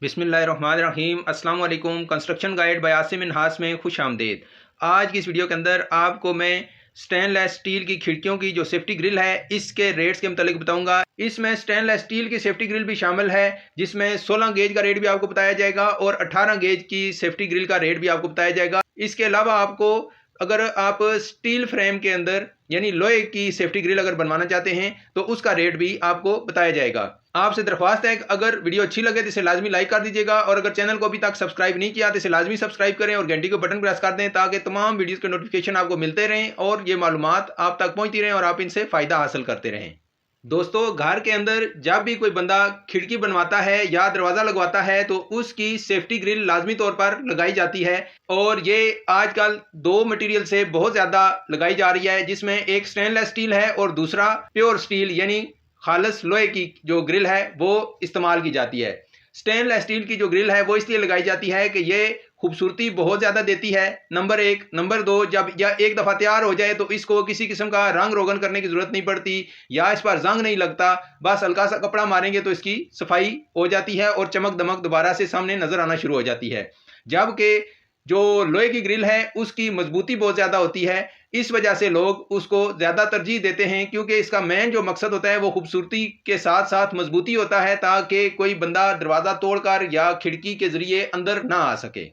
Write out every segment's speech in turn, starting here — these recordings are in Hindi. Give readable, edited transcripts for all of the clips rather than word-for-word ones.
बिस्मिल्लाहिर्रहमानिर्रहीम अस्सलाम वालेकुम। Construction guide by Asim Minhas में खुश आमदेद। आज की इस वीडियो के अंदर आपको मैं स्टेनलेस स्टील की खिड़कियों की जो सेफ्टी ग्रिल है इसके रेट्स के मुतालिक बताऊंगा। इसमें स्टेनलेस स्टील की सेफ्टी ग्रिल भी शामिल है जिसमें 16 गेज का रेट भी आपको बताया जाएगा और 18 गेज की सेफ्टी ग्रिल का रेट भी आपको बताया जाएगा। इसके अलावा आपको अगर आप स्टील फ्रेम के अंदर यानी लोहे की सेफ्टी ग्रिल अगर बनवाना चाहते हैं तो उसका रेट भी आपको बताया जाएगा। आपसे दरख्वास्त है कि अगर वीडियो अच्छी लगे तो इसे लाजमी लाइक कर दीजिएगा और अगर चैनल को अभी तक सब्सक्राइब नहीं किया तो इसे लाजमी सब्सक्राइब करें और घंटी को बटन प्रेस कर दें ताकि तमाम वीडियोस के नोटिफिकेशन आपको मिलते रहें और ये मालूमात आप तक पहुंचती रहें और आप इनसे फ़ायदा हासिल करते रहें। दोस्तों, घर के अंदर जब भी कोई बंदा खिड़की बनवाता है या दरवाज़ा लगवाता है तो उसकी सेफ्टी ग्रिल लाजमी तौर पर लगाई जाती है और ये आजकल दो मटेरियल से बहुत ज़्यादा लगाई जा रही है जिसमें एक स्टेनलेस स्टील है और दूसरा प्योर स्टील यानी खालिस लोहे की जो ग्रिल है वो इस्तेमाल की जाती है। स्टेनलेस स्टील की जो ग्रिल है वो इसलिए लगाई जाती है कि ये खूबसूरती बहुत ज़्यादा देती है, नंबर एक। नंबर दो, जब या एक दफ़ा तैयार हो जाए तो इसको किसी किस्म का रंग रोगन करने की ज़रूरत नहीं पड़ती या इस पर जंग नहीं लगता, बस हल्का सा कपड़ा मारेंगे तो इसकी सफाई हो जाती है और चमक दमक दोबारा से सामने नज़र आना शुरू हो जाती है। जबकि जो लोहे की ग्रिल है उसकी मजबूती बहुत ज़्यादा होती है, इस वजह से लोग उसको ज़्यादा तरजीह देते हैं क्योंकि इसका मेन जो मकसद होता है वो खूबसूरती के साथ साथ मजबूती होता है ताकि कोई बंदा दरवाज़ा तोड़कर या खिड़की के ज़रिए अंदर ना आ सके।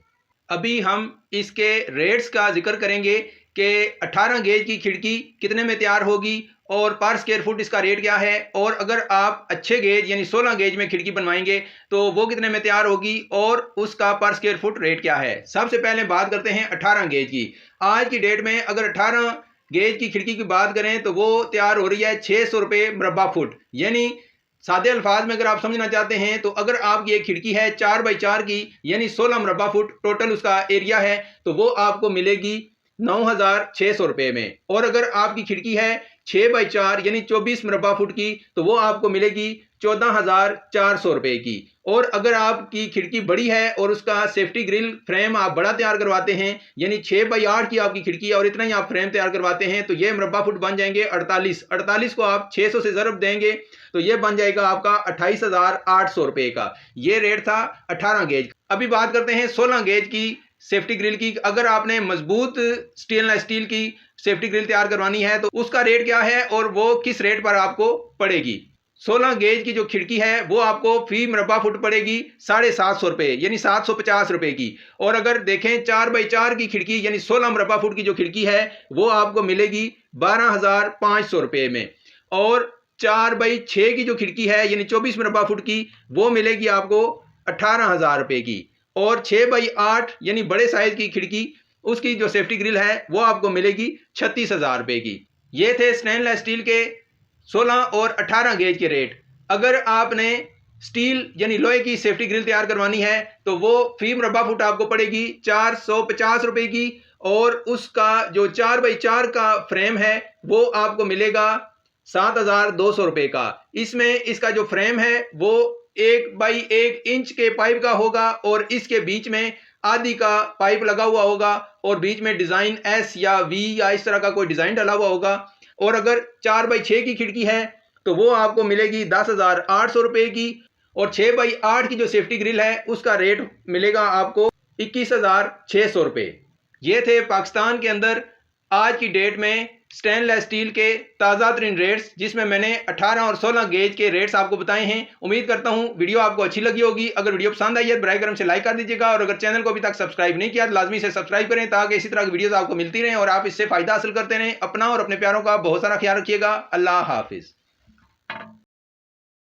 अभी हम इसके रेट्स का जिक्र करेंगे कि 18 गेज की खिड़की कितने में तैयार होगी और पर स्क्वायर फुट इसका रेट क्या है, और अगर आप अच्छे गेज यानी 16 गेज में खिड़की बनवाएंगे तो वो कितने में तैयार होगी और उसका पर स्क्वायर फुट रेट क्या है। सबसे पहले बात करते हैं 18 गेज की। आज की डेट में अगर 18 गेज की खिड़की की बात करें तो वो तैयार हो रही है 600 रुपये मुरब्बा फुट। यानी सादे अल्फाज में अगर आप समझना चाहते हैं तो अगर आपकी एक खिड़की है 4 बाई 4 की यानी 16 मुरब्बा फुट टोटल उसका एरिया है तो वो आपको मिलेगी 9,600 रुपये में। और अगर आपकी खिड़की है 6 बाई 4 यानी 24 मुरब्बा फुट की तो वो आपको मिलेगी 14,400 रुपये की। और अगर आपकी खिड़की बड़ी है और उसका सेफ्टी ग्रिल फ्रेम आप बड़ा तैयार करवाते हैं यानी 6 बाई 8 की आपकी खिड़की है और इतना ही आप फ्रेम तैयार करवाते हैं तो ये मुरब्बा फुट बन जाएंगे 48 को आप 600 से ज़रब देंगे तो ये बन जाएगा आपका 28,800 रुपये का। ये रेट था 18 गेज। अभी बात करते हैं 16 गेज की सेफ्टी ग्रिल की। अगर आपने मजबूत स्टेनलेस स्टील की सेफ्टी ग्रिल तैयार करवानी है तो उसका रेट क्या है और वो किस रेट पर आपको पड़ेगी। 16 गेज की जो खिड़की है वो आपको फी मुरब्बा फुट पड़ेगी 750 रुपये यानी 750 रुपये की। और अगर देखें 4 बाई 4 की खिड़की यानी 16 मुरब्बा फुट की जो खिड़की है वो आपको मिलेगी 12,500 रुपये में। और 4 बाई 6 की जो खिड़की है यानी 24 मुरब्बा फुट की वो मिलेगी आपको 18,000 रुपये की। और 6 बाई 8 यानी बड़े साइज की खिड़की उसकी जो सेफ्टी ग्रिल है वो आपको मिलेगी 36,000 रुपये की। ये थे स्टेनलेस स्टील के 16 और 18 गेज के रेट। अगर आपने स्टील यानी लोहे की सेफ्टी ग्रिल तैयार करवानी है तो वो फी मुरब्बा फुट आपको पड़ेगी 450 रुपये की। और उसका जो 4 बाई 4 का फ्रेम है वो आपको मिलेगा 7,200 रुपये का। इसमें इसका जो फ्रेम है वो 1 बाई 1 इंच के पाइप का होगा और इसके बीच में आधी का पाइप लगा हुआ होगा और बीच में डिज़ाइन एस या वी या इस तरह का कोई डिज़ाइन डाला हुआ होगा। और अगर 4 बाई 6 की खिड़की है तो वो आपको मिलेगी 10,800 रुपये की। और 6 बाई 8 की जो सेफ्टी ग्रिल है उसका रेट मिलेगा आपको 21,600 रुपये। ये थे पाकिस्तान के अंदर आज की डेट में स्टेनलेस स्टील के ताज़ा तरीन रेट्स जिसमें मैंने 18 और 16 गेज के रेट्स आपको बताए हैं। उम्मीद करता हूं वीडियो आपको अच्छी लगी होगी। अगर वीडियो पसंद आई है बराए करम से लाइक कर दीजिएगा और अगर चैनल को अभी तक सब्सक्राइब नहीं किया तो लाजमी से सब्सक्राइब करें ताकि इसी तरह की वीडियोस आपको मिलती रहें और आप इससे फ़ायदा हासिल करते रहें। अपना और अपने प्यारों का बहुत सारा ख्याल रखिएगा। अल्लाह हाफिज़।